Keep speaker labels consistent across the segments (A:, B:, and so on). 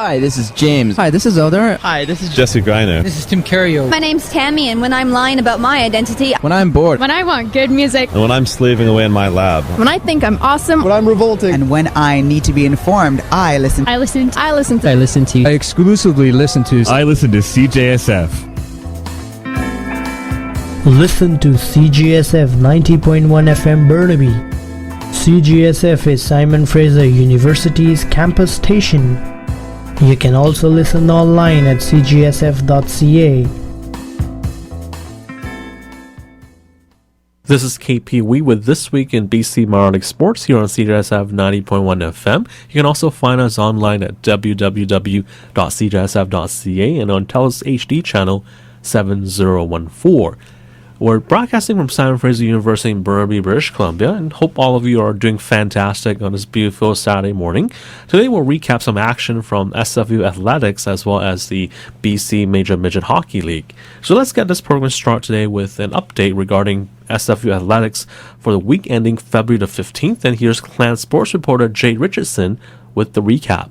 A: Hi, this is James.
B: Hi, this is Elder.
C: Hi, this is
D: Jesse Greiner.
B: This is Tim Cario.
E: My name's Tammy, and when I'm lying about my identity,
A: When I'm bored.
F: When I want good music.
D: And when I'm slaving away in my lab.
F: When I think I'm awesome.
C: When I'm revolting.
G: And when I need to be informed, I listen to
B: I exclusively listen to
D: I listen to CJSF.
H: Listen to CJSF 90.1 FM Burnaby. CJSF is Simon Fraser University's campus station. You can also listen online at cjsf.ca.
I: This is KPWE with This Week in BC Minor League Sports here on CJSF 90.1 FM. You can also find us online at www.cjsf.ca and on TELUS HD channel 7014. We're broadcasting from Simon Fraser University in Burnaby, British Columbia, and hope all of you are doing fantastic on this beautiful Saturday morning. Today we'll recap some action from SFU Athletics as well as the BC Major Midget Hockey League. So let's get this program started today with an update regarding SFU Athletics for the week ending February the 15th, and here's Clan Sports reporter Jade Richardson with the recap.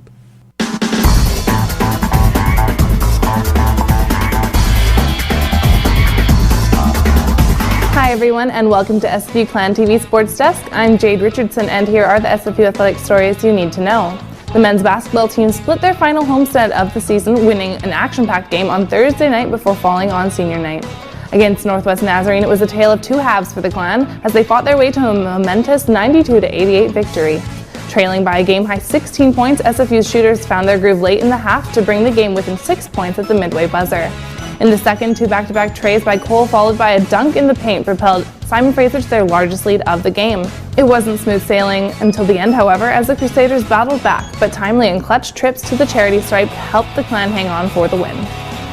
J: Hi everyone, and welcome to SFU Clan TV Sports Desk. I'm Jade Richardson, and here are the SFU athletic stories you need to know. The men's basketball team split their final homestand of the season, winning an action-packed game on Thursday night before falling on senior night. Against Northwest Nazarene, it was a tale of two halves for the Clan as they fought their way to a momentous 92-88 victory. Trailing by a game-high 16 points, SFU's shooters found their groove late in the half to bring the game within 6 points at the midway buzzer. In the second, two back-to-back trays by Cole followed by a dunk in the paint propelled Simon Fraser to their largest lead of the game. It wasn't smooth sailing until the end, however, as the Crusaders battled back, but timely and clutch trips to the charity stripe helped the Clan hang on for the win.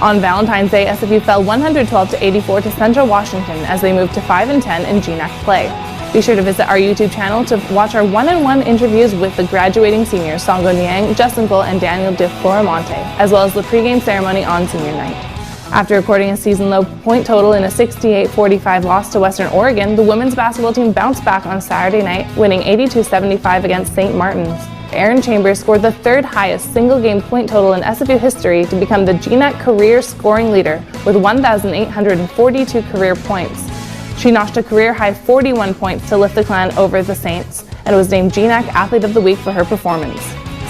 J: On Valentine's Day, SFU fell 112-84 to Central Washington as they moved to 5-10 in GNAC play. Be sure to visit our YouTube channel to watch our one-on-one interviews with the graduating seniors Songo Niang, Justin Cole, and Daniel De Floramonte, as well as the pregame ceremony on senior night. After recording a season-low point total in a 68-45 loss to Western Oregon, the women's basketball team bounced back on Saturday night, winning 82-75 against St. Martin's. Erin Chambers scored the third highest single-game point total in SFU history to become the GNAC career scoring leader with 1,842 career points. She notched a career-high 41 points to lift the Clan over the Saints and was named GNAC Athlete of the Week for her performance.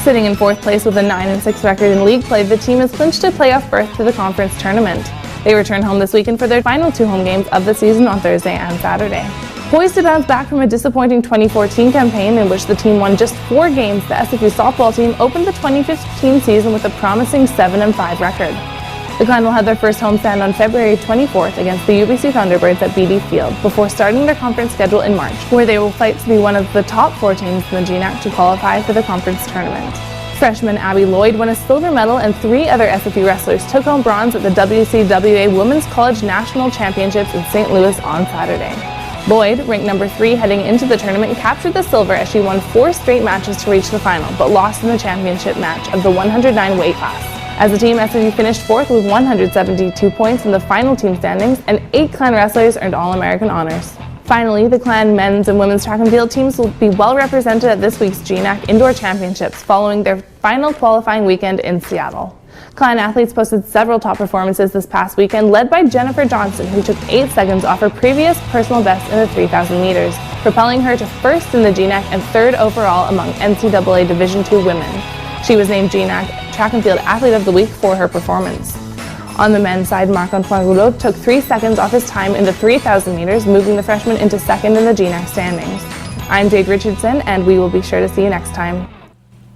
J: Sitting in fourth place with a 9-6 record in league play, the team has clinched a playoff berth to the conference tournament. They return home this weekend for their final two home games of the season on Thursday and Saturday. Poised to bounce back from a disappointing 2014 campaign in which the team won just 4 games, the SFU softball team opened the 2015 season with a promising 7-5 record. The Clan will have their first homestand on February 24th against the UBC Thunderbirds at BD Field before starting their conference schedule in March, where they will fight to be one of the top 4 teams in the GNAC to qualify for the conference tournament. Freshman Abby Lloyd won a silver medal, and 3 other SFU wrestlers took home bronze at the WCWA Women's College National Championships in St. Louis on Saturday. Lloyd, ranked number 3 heading into the tournament, captured the silver as she won 4 straight matches to reach the final, but lost in the championship match of the 109 weight class. As a team, SFU finished 4th with 172 points in the final team standings, and 8 Clan wrestlers earned All-American honors. Finally, the Clan men's and women's track and field teams will be well represented at this week's GNAC Indoor Championships following their final qualifying weekend in Seattle. Clan athletes posted several top performances this past weekend, led by Jennifer Johnson, who took 8 seconds off her previous personal best in the 3,000 meters, propelling her to 1st in the GNAC and 3rd overall among NCAA Division II women. She was named GNAC Track and Field Athlete of the Week for her performance. On the men's side, Marc-Antoine Rouleau took 3 seconds off his time in the 3,000 meters, moving the freshman into 2nd in the GNAC standings. I'm Jade Richardson, and we will be sure to see you next time.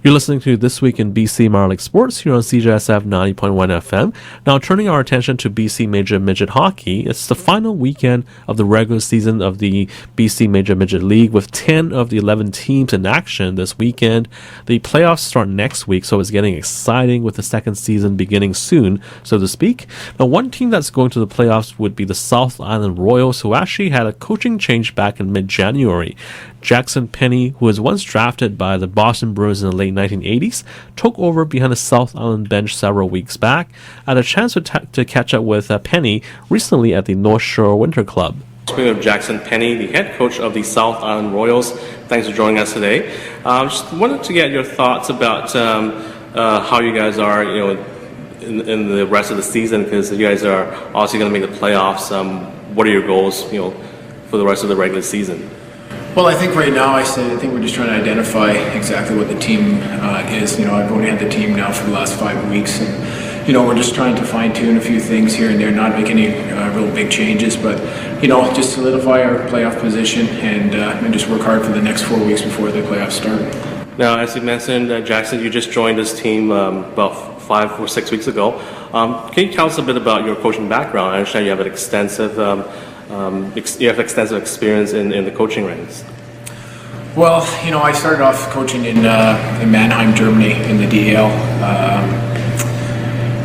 I: You're listening to This Week in BC Minor League Sports here on CJSF 90.1 FM. Now turning our attention to BC Major Midget Hockey, it's the final weekend of the regular season of the BC Major Midget League with 10 of the 11 teams in action this weekend. The playoffs start next week, so it's getting exciting with the second season beginning soon, so to speak. Now one team that's going to the playoffs would be the South Island Royals, who actually had a coaching change back in mid-January. Jackson Penny, who was once drafted by the Boston Bruins in the late 1980s, took over behind the South Island bench several weeks back. I had a chance to catch up with Penny recently at the North Shore Winter Club. Speaking of Jackson Penny, the head coach of the South Island Royals, thanks for joining us today. Just wanted to get your thoughts about how you guys are, in the rest of the season, because you guys are obviously going to make the playoffs. What are your goals, for the rest of the regular season?
A: Well, I think right now, I think we're just trying to identify exactly what the team is. I've only had the team now for the last 5 weeks, and we're just trying to fine tune a few things here and there, not make any real big changes, but just solidify our playoff position and just work hard for the next 4 weeks before the playoffs start. Now,
I: as you mentioned, Jackson, you just joined this team about 5 or 6 weeks ago. Can you tell us a bit about your coaching background? I understand you have an extensive experience in the coaching ranks.
A: Well, I started off coaching in Mannheim, Germany, in the DEL.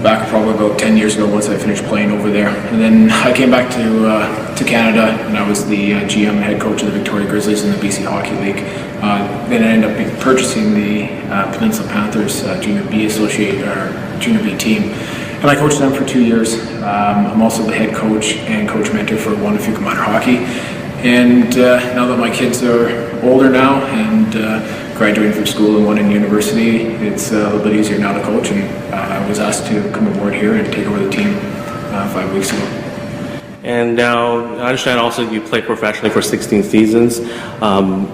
A: Back probably about 10 years ago once I finished playing over there. And then I came back to Canada, and I was the GM head coach of the Victoria Grizzlies in the BC Hockey League. Then I ended up purchasing the Peninsula Panthers Junior B team. And I coached them for 2 years. I'm also the head coach and coach mentor for Wanufuka Minor Hockey. And now that my kids are older now and graduating from school and one in university, it's a little bit easier now to coach, and I was asked to come aboard here and take over the team 5 weeks ago.
I: And now, I understand also you played professionally for 16 seasons,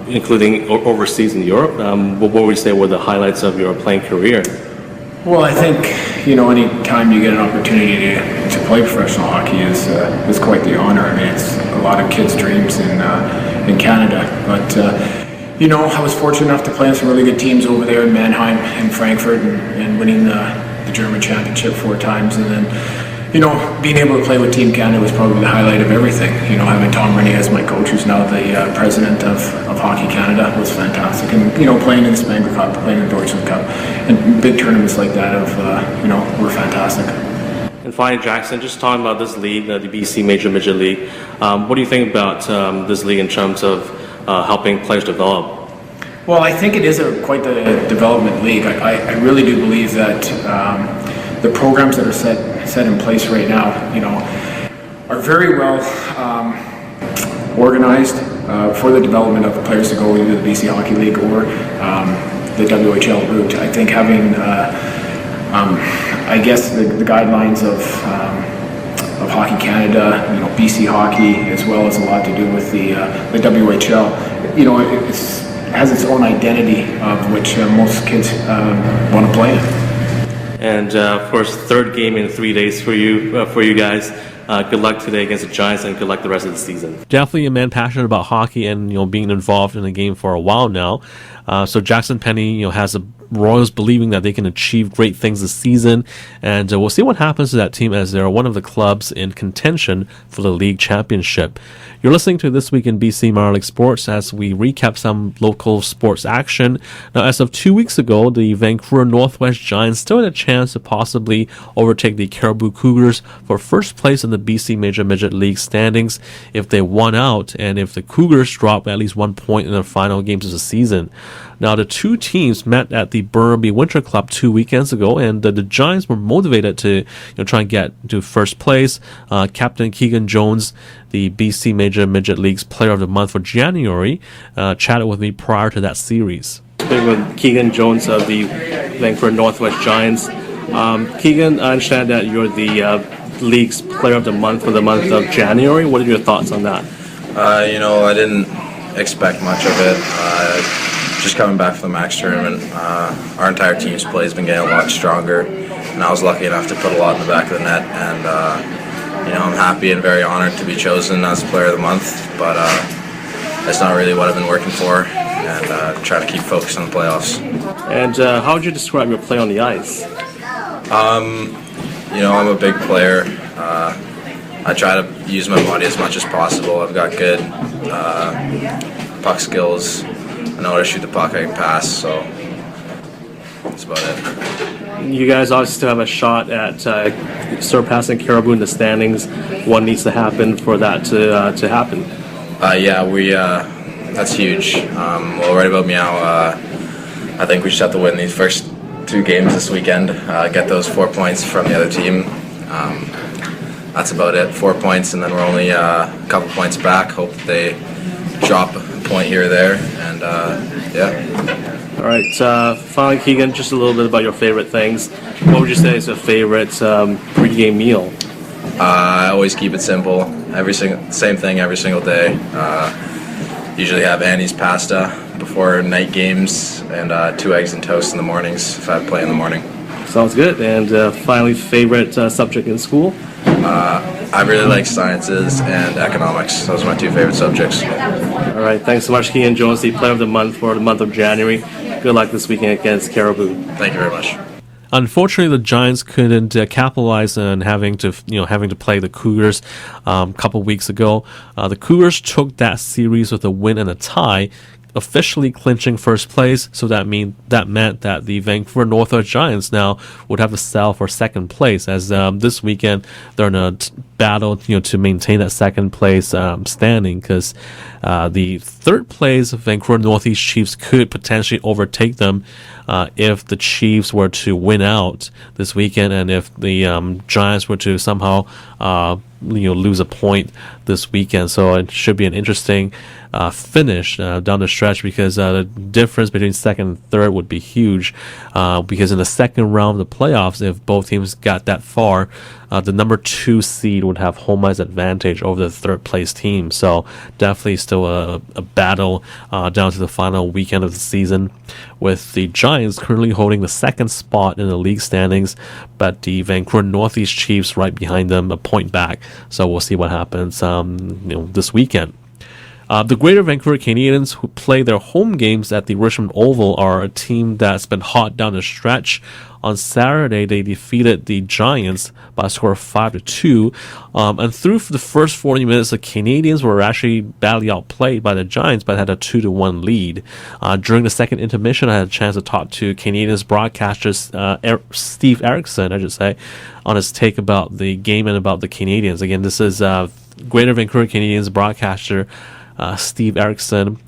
I: including overseas in Europe. What would you say were the highlights of your playing career?
A: Well, I think, any time you get an opportunity to play professional hockey is quite the honor. I mean, it's a lot of kids' dreams in Canada, but I was fortunate enough to play on some really good teams over there in Mannheim and Frankfurt, and winning the German championship 4 times, and then being able to play with Team Canada was probably the highlight of everything. Having Tom Rennie as my coach, who's now the president of Hockey Canada, was fantastic. And, playing in the Spengler Cup, playing in the Deutschland Cup, and big tournaments like that were fantastic.
I: And finally, Jackson, just talking about this league, the BC Major Midget League, what do you think about this league in terms of helping players develop?
A: Well, I think it is quite the development league. I really do believe that the programs that are set in place right now, are very well organized for the development of players to go into the BC Hockey League or the WHL route. I think having, the guidelines of Hockey Canada, BC Hockey, as well as a lot to do with the WHL, it has its own identity of which most kids want to play in.
I: And of course, 3rd game in 3 days for you guys. Good luck today against the Giants, and good luck the rest of the season. Definitely a man passionate about hockey and being involved in the game for a while now. So Jackson Penny has the Royals believing that they can achieve great things this season, and we'll see what happens to that team as they're one of the clubs in contention for the league championship. You're listening to This Week in BC Minor League Sports as we recap some local sports action. Now, as of 2 weeks ago, the Vancouver Northwest Giants still had a chance to possibly overtake the Caribou Cougars for first place in the BC Major Midget League standings if they won out and if the Cougars drop at least 1 point in their final games of the season. Now, the two teams met at the Burnaby Winter Club 2 weekends ago, and the Giants were motivated to try and get to first place. Captain Keegan Jones, the BC Major Midget League's Player of the Month for January, chatted with me prior to that series. Speaking with Keegan Jones of the Vancouver Northwest Giants. Keegan, I understand that you're the league's Player of the Month for the month of January. What are your thoughts on that?
C: I didn't expect much of it. Just coming back from the Max tournament, our entire team's play has been getting a lot stronger, and I was lucky enough to put a lot in the back of the net, and I'm happy and very honored to be chosen as Player of the Month, but that's not really what I've been working for, and try to keep focused on the playoffs.
I: And how would you describe your play on the ice?
C: I'm a big player. I try to use my body as much as possible. I've got good puck skills. I know how to shoot the puck, I can pass, so that's about it. You guys obviously still have a shot at surpassing Caribou in the standings. What needs to happen for that to happen? That's huge. Right about meow, I think we just have to win these first 2 games this weekend, get those 4 points from the other team. That's about it, 4 points, and then we're only a couple points back. Hope that they drop a point here or there, and
I: All right. Finally, Keegan, just a little bit about your favorite things. What would you say is your favorite pregame meal?
C: I always keep it simple. Same thing every single day. Usually have Annie's pasta before night games and 2 eggs and toast in the mornings if I play in the morning.
I: Sounds good. And finally, favorite subject in school?
C: I really like sciences and economics. Those are my 2 favorite subjects.
I: All right. Thanks so much, Keegan Jones, the player of the month for the month of January. Good luck this weekend against Caribou.
C: Thank you very much.
I: Unfortunately, the Giants couldn't capitalize on having to play the Cougars a couple weeks ago. The Cougars took that series with a win and a tie, officially clinching first place. So that meant that the Vancouver Northwest Giants now would have to settle for second place. As this weekend they're in a battle, to maintain that second place standing, because the third place Vancouver Northeast Chiefs could potentially overtake them if the Chiefs were to win out this weekend, and if the Giants were to somehow lose a point this weekend. So it should be an interesting finish down the stretch, because the difference between second and third would be huge, because in the second round of the playoffs, if both teams got that far, the number 2 seed would have home ice advantage over the third place team. So definitely still a battle down to the final weekend of the season, with the Giants currently holding the second spot in the league standings, but the Vancouver Northeast Chiefs right behind them, a point back. So we'll see what happens this weekend. The Greater Vancouver Canadians, who play their home games at the Richmond Oval, are a team that's been hot down the stretch. On Saturday, they defeated the Giants by a score of 5-2. And through the first 40 minutes, the Canadians were actually badly outplayed by the Giants, but had a 2-1 lead. During the second intermission, I had a chance to talk to Canadians broadcaster Steve Erickson, on his take about the game and about the Canadians. Again, this is Greater Vancouver Canadians broadcaster Steve Erickson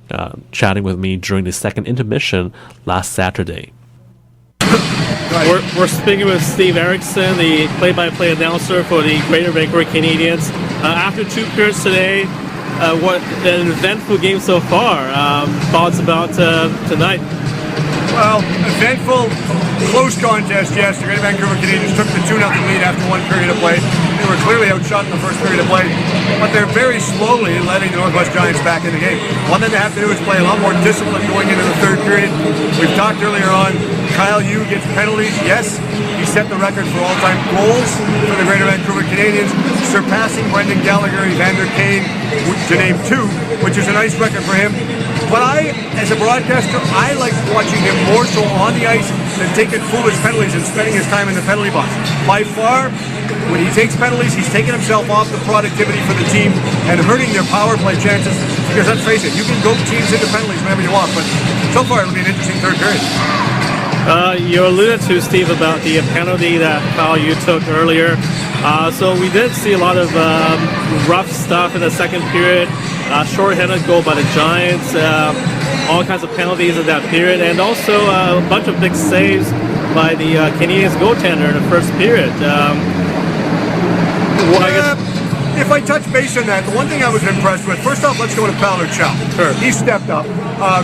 I: chatting with me during the second intermission last Saturday. We're speaking with Steve Erickson, the play-by-play announcer for the Greater Vancouver Canadians. After 2 periods today, what an eventful game so far. Thoughts about tonight?
K: Well, eventful, close contest, yes. The Greater Vancouver Canadians took the 2-0 lead after 1 period of play. They were clearly outshot in the first period of play, but they're very slowly letting the Northwest Giants back in the game. One thing they have to do is play a lot more discipline going into the third period. We've talked earlier on, Kyle Yu gets penalties. Yes, he set the record for all-time goals for the Greater Vancouver Canadians, surpassing Brendan Gallagher, Evander Kane, to name 2, which is a nice record for him. But as a broadcaster, I like watching him more so on the ice than taking foolish penalties and spending his time in the penalty box. By far, when he takes penalties, he's taking himself off the productivity for the team and hurting their power play chances. Because let's face it, you can go teams into penalties whenever you want, but so far it'll be an interesting third period.
I: You alluded to, Steve, about the penalty that Kyle Yu took earlier. So we did see a lot of rough stuff in the second period. Short-handed goal by the Giants, all kinds of penalties in that period, and also a bunch of big saves by the Canadians goaltender in the first period.
K: If I touch base on that, the one thing I was impressed with, first off, let's go to Paolo Chow.
I: Sure.
K: He stepped up.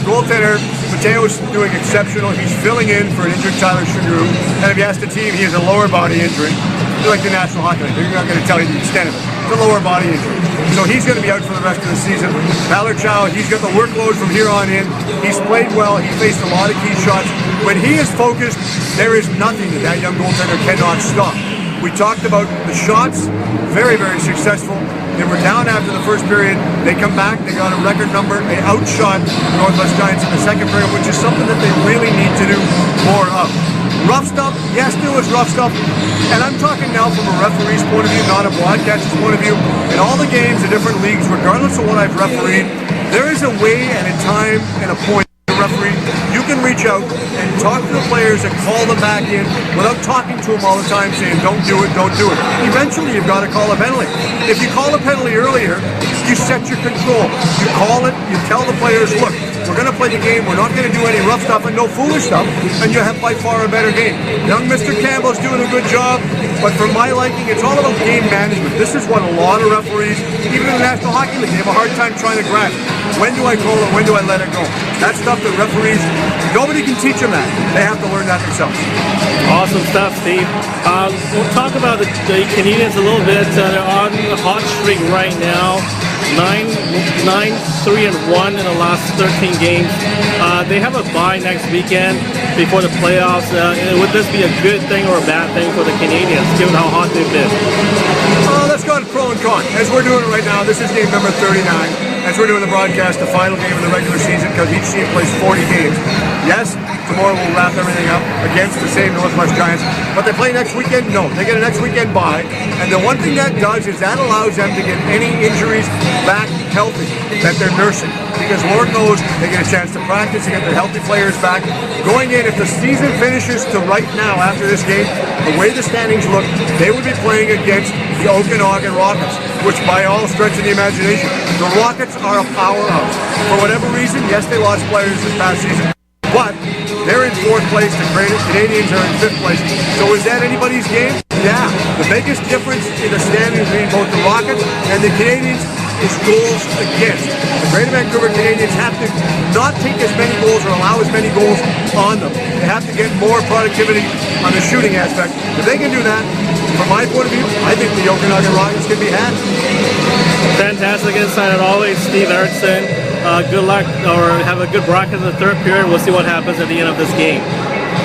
K: Goaltender Mateo's doing exceptional. He's filling in for an injured Tyler Sugaru. And if you ask the team, he has a lower body injury. Like the National Hockey League, they're not going to tell you the extent of it. It's a lower body injury. So he's going to be out for the rest of the season. Tyler Chow, he's got the workload from here on in. He's played well. He faced a lot of key shots. When he is focused, there is nothing that young goaltender cannot stop. We talked about the shots, very, very successful. They were down after the first period. They come back, they got a record number. They outshot the Northwest Giants in the second period, which is something that they really need to do more of. Rough stuff, yes, there was rough stuff. And I'm talking now from a referee's point of view, not a broadcaster's point of view. In all the games, the different leagues, regardless of what I've refereed, there is a way and a time and a point. Referee, you can reach out and talk to the players and call them back in without talking to them all the time saying don't do it, don't do it. Eventually you've got to call a penalty. If you call a penalty earlier, you set your control. You call it, you tell the players, look, we're going to play the game. We're not going to do any rough stuff and no foolish stuff, and you have by far a better game. Young Mr. Campbell's doing a good job, but for my liking, it's all about game management. This is what a lot of referees, even in the National Hockey League, they have a hard time trying to grasp. When do I call it? When do I let it go? That's stuff that referees, nobody can teach them that. They have to learn that themselves.
L: Awesome stuff, Steve. We'll talk about the Canadians a little bit. They're on a hot streak right now. 9-3-1 in the last 13 games. They have a bye next weekend before the playoffs. Would this be a good thing or a bad thing for the Canadians, given how hot they've been?
K: Let's go on pro and con. As we're doing it right now, this is game number 39. As we're doing the broadcast, the final game of the regular season, because each team plays 40 games. Yes, tomorrow we'll wrap everything up against the same Northwest Giants. But they play next weekend? No. They get a next weekend bye. And the one thing that does is that allows them to get any injuries back healthy that they're nursing. Because Lord knows they get a chance to practice and get their healthy players back. Going in, if the season finishes to right now after this game, the way the standings look, they would be playing against the Okanagan Rockets, which by all stretch of the imagination, the Rockets are a powerhouse. For whatever reason, yes, they lost players this past season, but they're in 4th place. The Canadians are in 5th place. So is that anybody's game? Yeah. The biggest difference in the standings between both the Rockets and the Canadians is goals against. The Greater Vancouver Canadians have to not take as many goals or allow as many goals on them. They have to get more productivity on the shooting aspect. If they can do that, from my point of view, I think the Okanagan Rockets can be had.
L: Fantastic insight as always, Steve Erickson. Good luck, or have a good broadcast in the third period. We'll see what happens at the end of this game.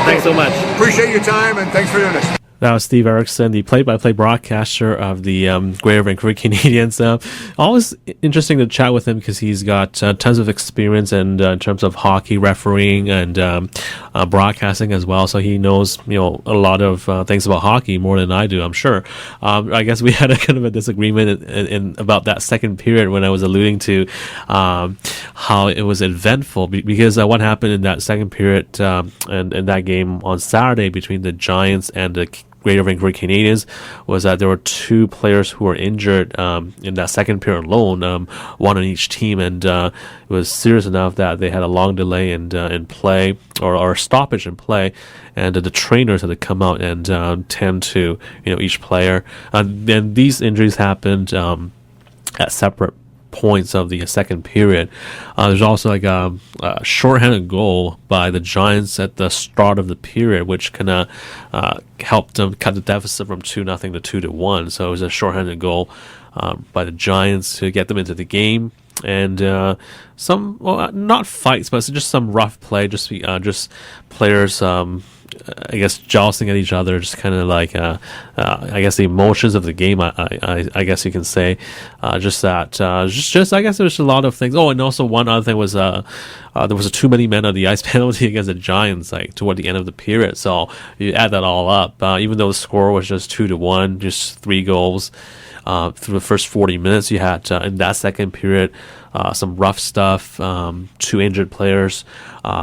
L: Thanks so much.
K: Appreciate your time, and thanks for doing this.
I: That was Steve Erickson, the play-by-play broadcaster of the Greater Vancouver Canadians. Always interesting to chat with him because he's got tons of experience in terms of hockey refereeing and broadcasting as well. So he knows, a lot of things about hockey more than I do, I'm sure. I guess we had a kind of a disagreement in about that second period when I was alluding to how it was eventful because what happened in that second period and that game on Saturday between the Giants and the Greater Vancouver Canadians was that there were 2 players who were injured in that second period alone, one on each team, and it was serious enough that they had a long delay in play or stoppage in play, and the trainers had to come out and tend to each player. And these injuries happened at separate points of the second period. There's also like a shorthanded goal by the Giants at the start of the period, which kind of helped them cut the deficit from 2-0 to 2-1. So it was a shorthanded goal by the Giants to get them into the game. And some, not fights, but just some rough play, just players I guess jousting at each other, just kind of like I guess the emotions of the game. I guess you can say just that. Just I guess there's a lot of things. Oh, and also one other thing was there was too many men on the ice penalty against the Giants toward the end of the period. So you add that all up, even though the score was just 2-1, just 3 goals through the first 40 minutes. You had in that second period some rough stuff, 2 injured players,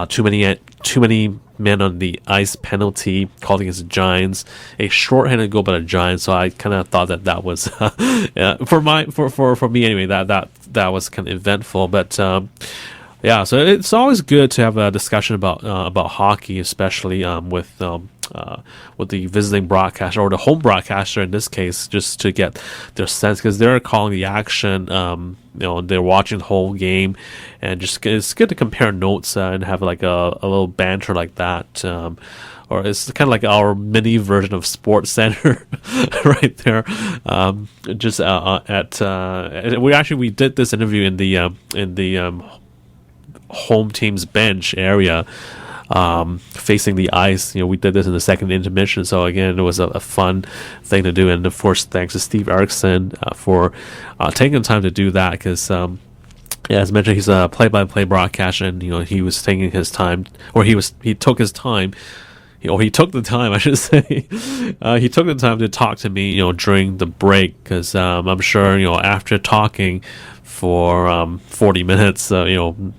I: too many men on the ice penalty called against the Giants, a shorthanded goal by the Giants. So I kind of thought that was for me anyway, that was kind of eventful. But yeah, so it's always good to have a discussion about hockey, especially with the visiting broadcaster or the home broadcaster in this case, just to get their sense, because they're calling the action. They're watching the whole game, and just it's good to compare notes and have like a little banter like that. Or it's kind of like our mini version of Sports Center right there. We did this interview in the home team's bench area, facing the ice. We did this in the second intermission, so again it was a fun thing to do. And of course, thanks to Steve Erickson for taking the time to do that, because as mentioned, he's a play-by-play broadcaster, and he was taking his time, or he took his time. He took the time, I should say. He took the time to talk to me, during the break, because I'm sure, after talking for 40 minutes, doing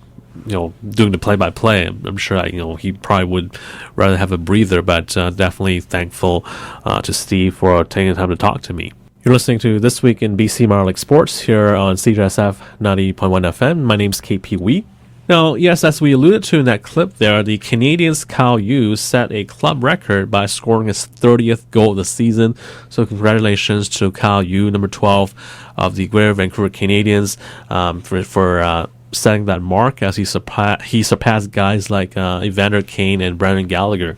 I: the play-by-play, I'm sure he probably would rather have a breather. But definitely thankful to Steve for taking the time to talk to me. You're listening to This Week in BC Minor League Sports here on CJSF 90.1 FM. My name's KP Wee. Now, yes, as we alluded to in that clip there, the Canadiens' Kyle Yu set a club record by scoring his 30th goal of the season. So congratulations to Kyle Yu, number 12 of the Greater Vancouver Canadiens, for setting that mark as he surpassed guys like Evander Kane and Brendan Gallagher.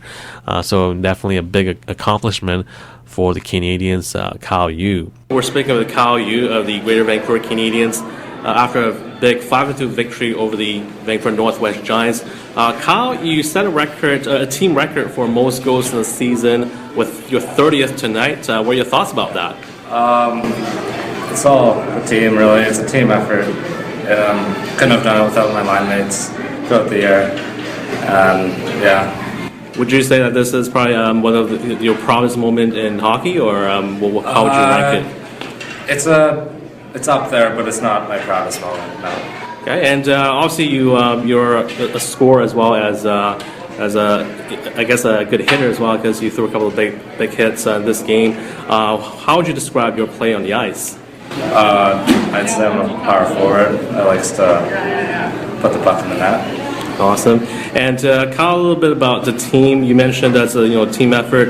I: So definitely a big accomplishment for the Canadiens, Kyle Yu. We're speaking of the Kyle Yu of the Greater Vancouver Canadiens. After a big 5-2 victory over the Vancouver Northwest Giants, Kyle, you set a team record for most goals in the season with your 30th tonight. What are your thoughts about that?
C: It's all a team, really. It's a team effort. Couldn't have done it without my line mates throughout the year.
I: Would you say that this is probably one of your proudest moments in hockey, or how would you rank it?
C: It's up there, but it's not my proudest moment, no.
I: Okay, and obviously you're a scorer as well as I guess a good hitter as well, because you threw a couple of big hits this game. How would you describe your play on the ice?
C: I'd say I'm a power forward. I likes to put the puck in the net.
I: Awesome. And Kyle, a little bit about the team. You mentioned that's a team effort.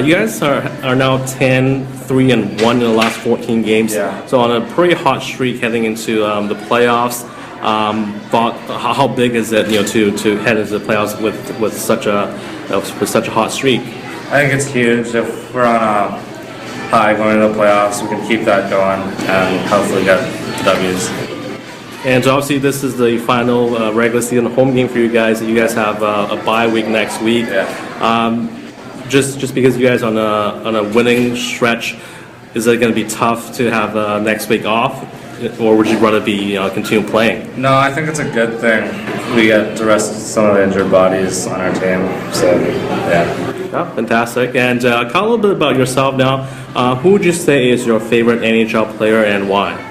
I: You guys are now 10-3-1 in the last 14 games.
C: Yeah.
I: So on a pretty hot streak heading into the playoffs. How big is it to head into the playoffs with such a hot streak?
C: I think it's huge. If we're on a high going into the playoffs, we can keep that going and hopefully get W's.
I: And obviously, this is the final regular season home game for you guys. You guys have a bye week next week.
C: Yeah.
I: Just because you guys are on a winning stretch, is it going to be tough to have next week off, or would you rather be continue playing?
C: No, I think it's a good thing. We get to rest some of the injured bodies on our team. So, yeah.
I: Yeah, fantastic. And Kyle, a little bit about yourself now. Who would you say is your favorite NHL player and why?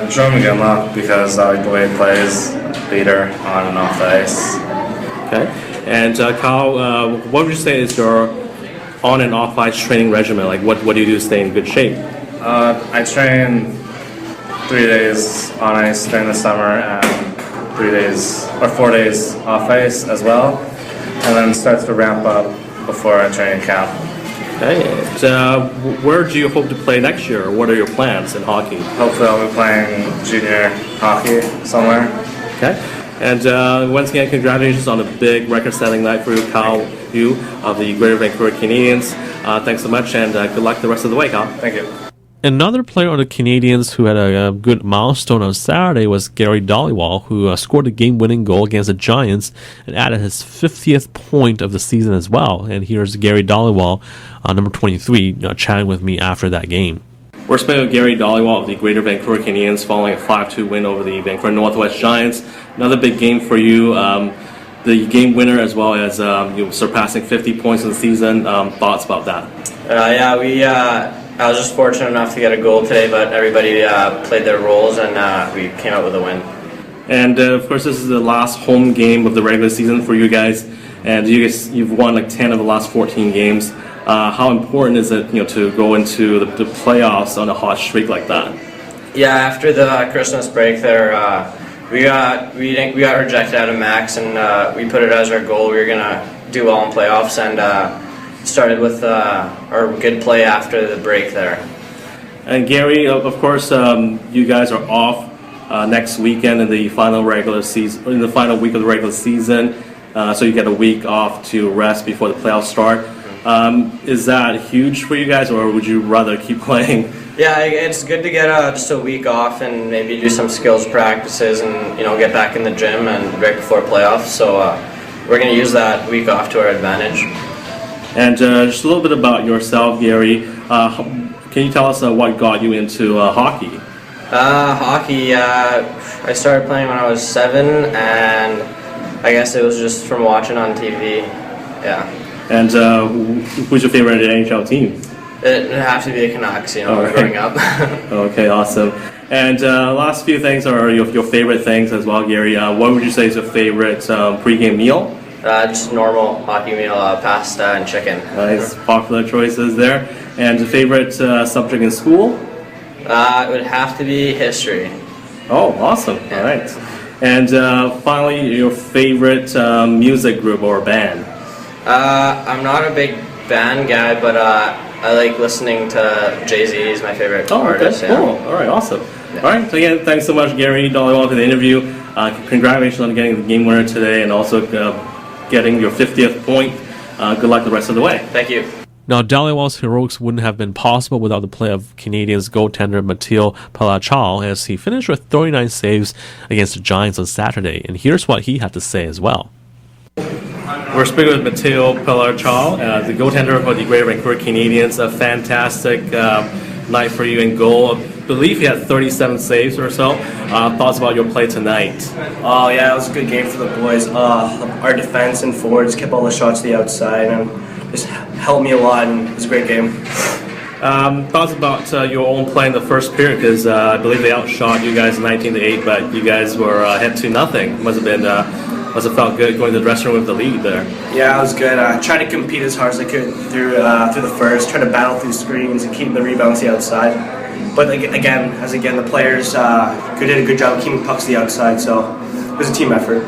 C: Joe McGinley, because I like the way he plays, leader on and off the ice.
I: Okay. And Kyle, what would you say is your on and off ice training regimen? Like, what do you do to stay in good shape?
C: I train 3 days on ice during the summer and 4 days off ice as well, and then it starts to ramp up before our training camp.
I: Okay, and where do you hope to play next year? What are your plans in hockey?
C: Hopefully I'll be playing junior hockey somewhere.
I: Okay, and once again, congratulations on a big record-setting night for you, Kyle Yu of the Greater Vancouver Canadiens. Thanks so much, and good luck the rest of the way, Kyle.
C: Thank you.
I: Another player on the Canadiens who had a good milestone on Saturday was Gary Dhaliwal, who scored a game-winning goal against the Giants and added his 50th point of the season as well. And here's Gary Dhaliwal, number 23, chatting with me after that game. We're speaking with Gary Dhaliwal of the Greater Vancouver Canadiens following a 5-2 win over the Vancouver Northwest Giants. Another big game for you. The game winner as well as surpassing 50 points in the season. Thoughts about that?
M: I was just fortunate enough to get a goal today, but everybody played their roles and we came out with a win.
I: And of course, this is the last home game of the regular season for you guys, and you've won like 10 of the last 14 games. How important is it, to go into the playoffs on a hot streak like that?
M: Yeah, after the Christmas break there, we got rejected out of Max, and we put it as our goal. We were gonna do well in playoffs, and started with our good play after the break there.
I: And Gary, of course, you guys are off next weekend in the final regular season, in the final week of the regular season. So you get a week off to rest before the playoffs start. Is that huge for you guys, or would you rather keep playing?
M: Yeah, it's good to get just a week off and maybe do some skills practices and get back in the gym and right before playoffs. So we're going to use that week off to our advantage.
I: And just a little bit about yourself, Gary. Can you tell us what got you into hockey?
M: Hockey, I started playing when I was 7, and I guess it was just from watching on TV. Yeah.
I: And who's your favorite NHL team?
M: It would have to be the Canucks, growing up.
I: Okay, awesome. And last few things are your favorite things as well, Gary. What would you say is your favorite pregame meal?
M: Just normal hockey meal, pasta and chicken.
I: Nice, popular choices there. And your favorite subject in school?
M: It would have to be history.
I: Oh, awesome.
M: Yeah.
I: All right.
L: And finally, your favorite music group or band?
M: I'm not a big band guy, but I like listening to Jay-Z. He's my favorite artist.
L: Okay, cool. All right, awesome. Yeah. All right, so again, thanks so much, Gary Dollywall, for the interview. Congratulations on getting the game winner today and also getting your 50th point. Good luck the rest of the way.
M: Thank you.
I: Now, Dhaliwal's heroics wouldn't have been possible without the play of Canadians goaltender Matteo Pelachal as he finished with 39 saves against the Giants on Saturday. And here's what he had to say as well.
L: We're speaking with Matteo Pelachal, the goaltender for the Greater Vancouver Canadians. A fantastic night for you in goal. I believe you had 37 saves or so. Thoughts about your play tonight?
N: Oh yeah, it was a good game for the boys. Our defense and forwards kept all the shots to the outside and just helped me a lot, and it was a great game.
L: Thoughts about your own play in the first period, because I believe they outshot you guys 19-8, but you guys were ahead 2-0. Must have felt good going to the dressing room with the lead there.
N: Yeah, it was good. Tried to compete as hard as I could through the first, try to battle through screens and keep the rebounds to the outside. But again, the players did a good job of keeping pucks to the outside, so it was a team effort.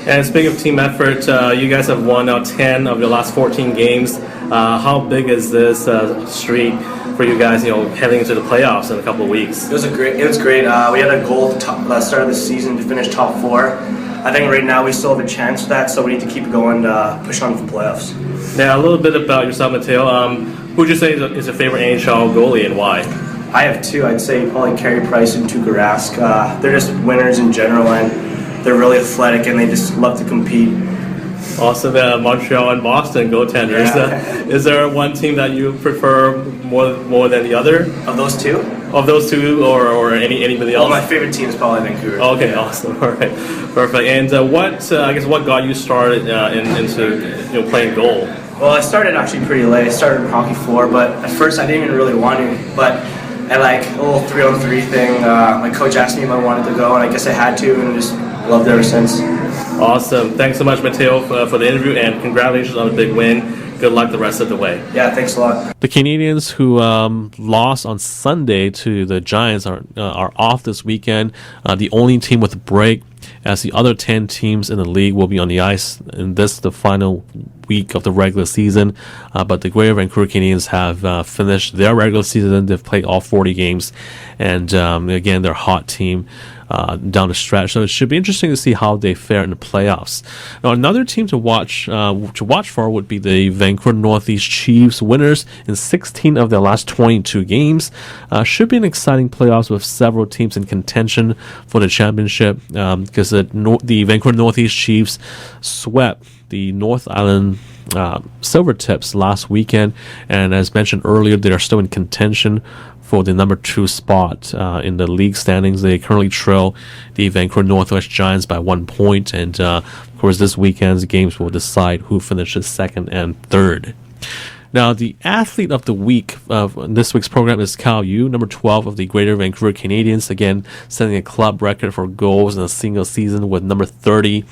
L: And speaking of team effort, you guys have won now 10 of your last 14 games. How big is this streak for you guys, heading into the playoffs in a couple of weeks?
N: It was great. We had a goal at the start of the season to finish top 4. I think right now we still have a chance for that, so we need to keep going to push on for playoffs.
L: Now, a little bit about yourself, Matteo. Who would you say is your favorite NHL goalie and why?
N: I have two. I'd say probably Carey Price and Tuukka Rask. They're just winners in general, and they're really athletic, and they just love to compete.
L: Awesome. Montreal and Boston goaltenders.
N: Yeah.
L: Is there one team that you prefer more than the other?
N: Of those two?
L: Of those two, or anybody else?
N: Well, my favorite team is probably Vancouver.
L: Okay, yeah. Awesome. All right, perfect. And what got you started into playing goal?
N: Well, I started actually pretty late. I started in Hockey 4, but at first I didn't even really want to. But at like a little 3-on-3 thing, my coach asked me if I wanted to go, and I guess I had to, and just loved it ever since.
L: Awesome. Thanks so much, Matteo, for the interview, and congratulations on a big win. Good luck the rest of the way.
N: Yeah, thanks a lot.
I: The Canadians who lost on Sunday to the Giants are off this weekend. The only team with a break, as the other 10 teams in the league will be on the ice in the final week of the regular season. But the Greater Vancouver Canadians have finished their regular season. They've played all 40 games, and again, they're a hot team down the stretch. So it should be interesting to see how they fare in the playoffs. Now, another team to watch for would be the Vancouver Northeast Chiefs, winners in 16 of their last 22 games. Should be an exciting playoffs with several teams in contention for the championship, because the Vancouver Northeast Chiefs swept the North Island Silvertips last weekend, and as mentioned earlier, they are still in contention for the number 2 spot in the league standings. They currently trail the Vancouver Northwest Giants by 1 point, and of course this weekend's games will decide who finishes second and third. Now, the athlete of the week of this week's program is Kyle Yu, number 12 of the Greater Vancouver Canadians, again setting a club record for goals in a single season with number 30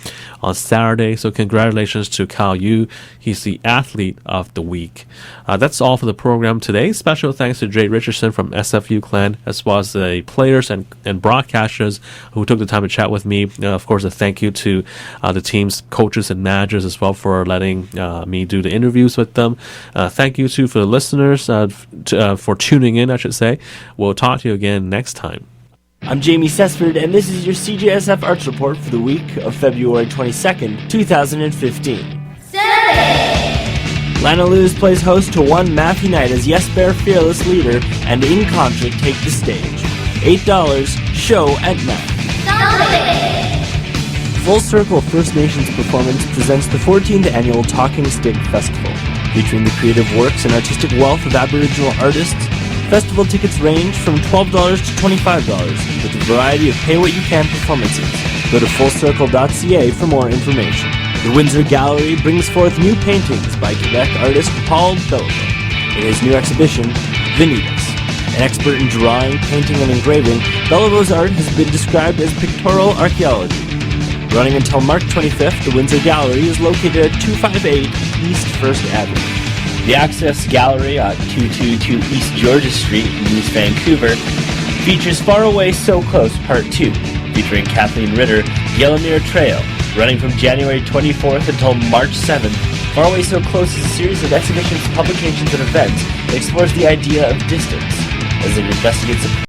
I: on Saturday. So congratulations to Kyle Yu. He's the athlete of the week. That's all for the program today. Special thanks to Jade Richardson from SFU Clan, as well as the players and broadcasters who took the time to chat with me. Of course, a thank you to the team's coaches and managers as well for letting me do the interviews with them. Thank you too for the listeners for tuning in, I should say. We'll talk to you again next time.
O: I'm Jamie Sesford, and this is your CJSF Arts Report for the week of February 22nd, 2015. Lana Luz plays host to one Matthew Night as Yes Bear Fearless Leader and In Concert take the stage. $8, show at 9. Full Circle First Nations Performance presents the 14th Annual Talking Stick Festival. Featuring the creative works and artistic wealth of Aboriginal artists, festival tickets range from $12 to $25 with a variety of pay-what-you-can performances. Go to fullcircle.ca for more information. The Windsor Gallery brings forth new paintings by Quebec artist Paul Belleville. In his new exhibition, Venitas. An expert in drawing, painting, and engraving, Belleville's art has been described as pictorial archaeology. Running until March 25th, the Windsor Gallery is located at 258 East 1st Avenue. The Access Gallery at 222 East Georgia Street in East Vancouver features Far Away So Close Part 2, featuring Kathleen Ritter Yellowmere Trail, running from January 24th until March 7th. Far Away So Close is a series of exhibitions, publications, and events that explores the idea of distance as it investigates